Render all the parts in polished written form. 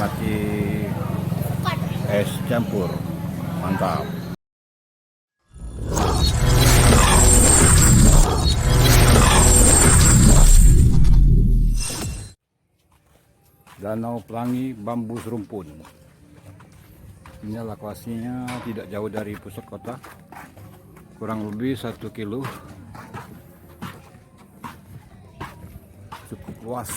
menikmati es campur, mantap. Danau Pelangi Bambu Serumpun. Ini lokasinya tidak jauh dari pusat kota, kurang lebih 1 kilo. Cukup luas.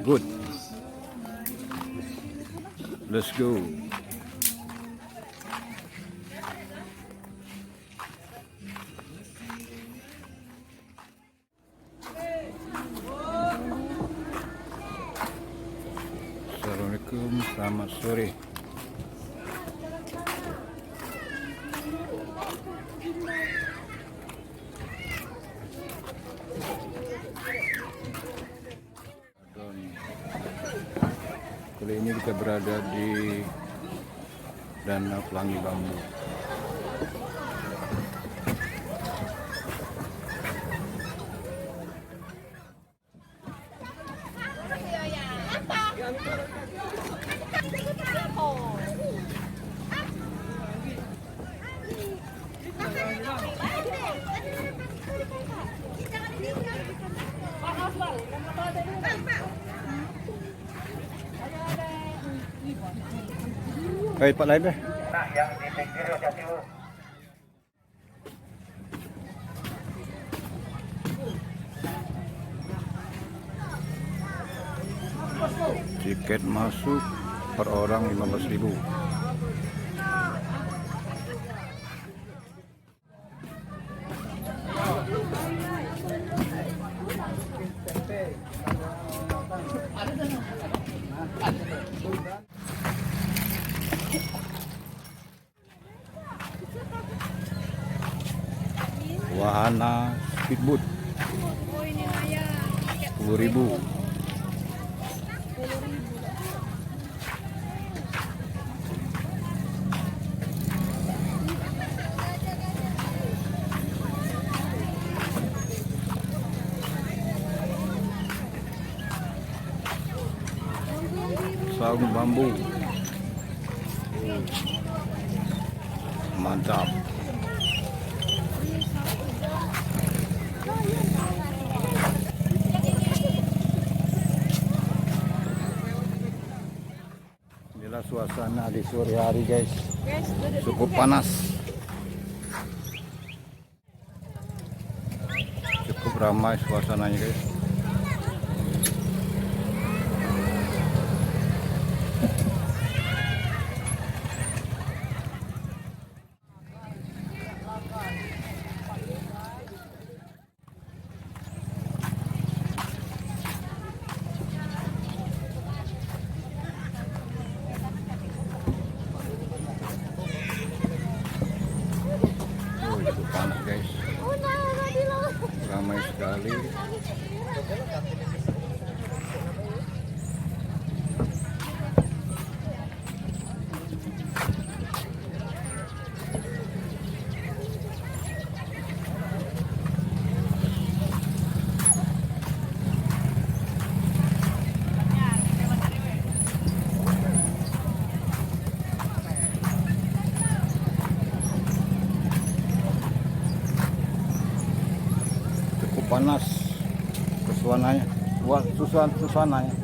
Good. Let's go. Assalamualaikum, selamat sore. Kali ini kita berada di Danau Pelangi Bambu. Baik, Pak lain deh. Nah, yang di pinggir hati dulu. Tiket masuk per orang 15.000. Wahana speedboat 10.000. Saung bambu, mantap. Inilah suasana di sore hari, guys. Cukup panas, cukup ramai suasananya, guys. Panas, guys, ramai sekali. Panas suasananya, suasananya.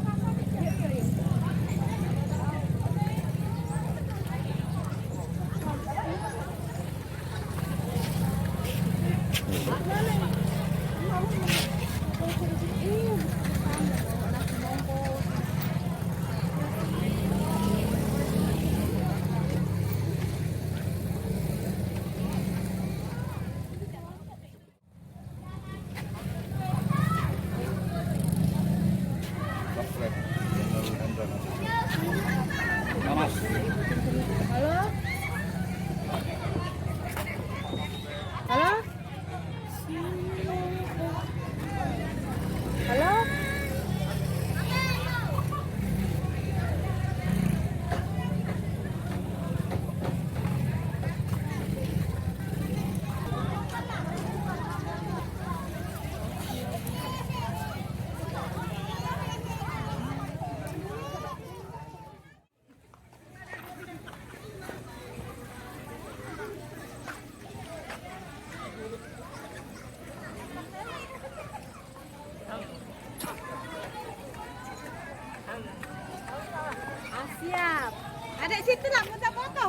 Ada situ lah, mau tak foto.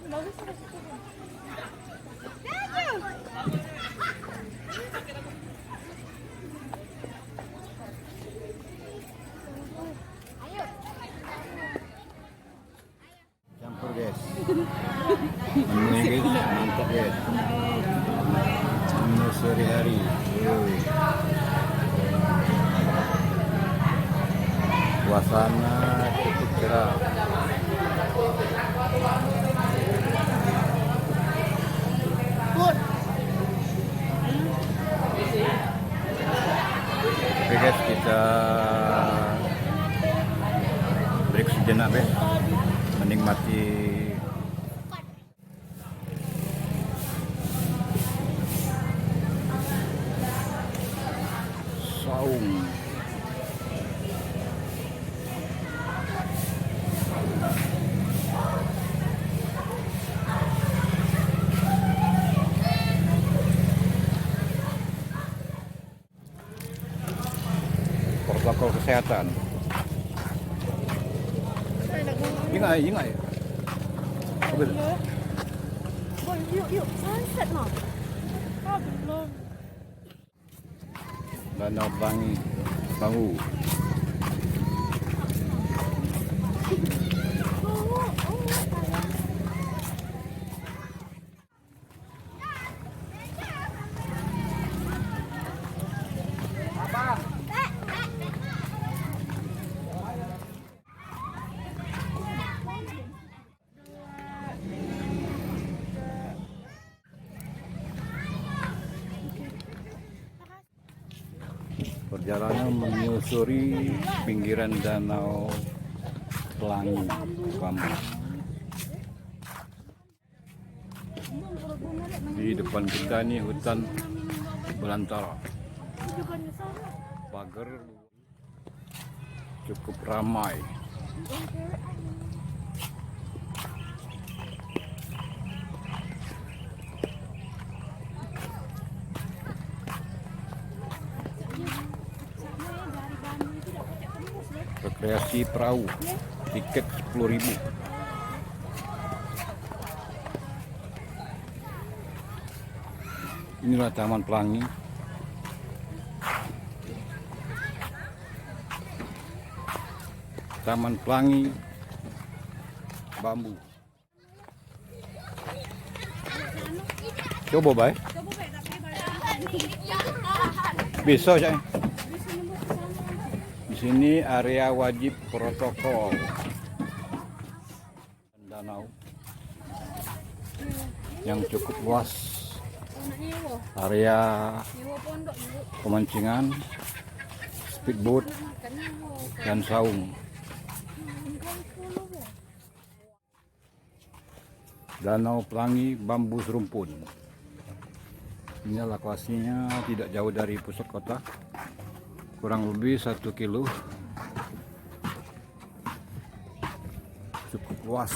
Bagus ada situ. Jauh. Ayo. Campur guys. Menunya guys, mantap guys. Menu sehari-hari. Suasana cukup cerah. Oke guys, kita break sejenak guys, menikmati saung. Protokol kesehatan. Ingat. Betul. Boy, yuk, sunset mah. Belum. Danau Pelangi, Bambu. Perjalanan menyusuri pinggiran Danau Pelangi, Bambu. Di depan kita ini hutan belantara. Pagar cukup ramai. Rekreasi perahu, tiket 10.000. Inilah Taman Pelangi. Taman Pelangi, Bambu. Coba bay. Bisa saya. Di sini area wajib protokol. Danau yang cukup luas. Area pemancingan, speedboat, dan saung. Danau Pelangi, Bambu Serumpun. Ini lokasinya tidak jauh dari pusat kota, kurang lebih 1 kilo. Cukup luas.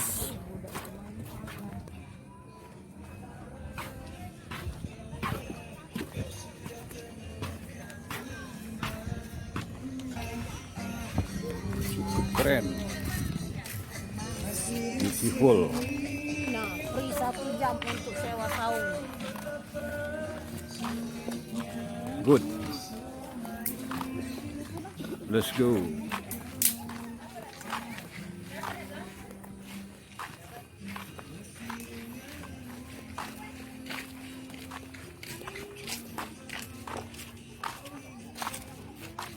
Cukup keren. Beautiful. Nah, free 1 jam untuk sewa saung. Good. Let's go.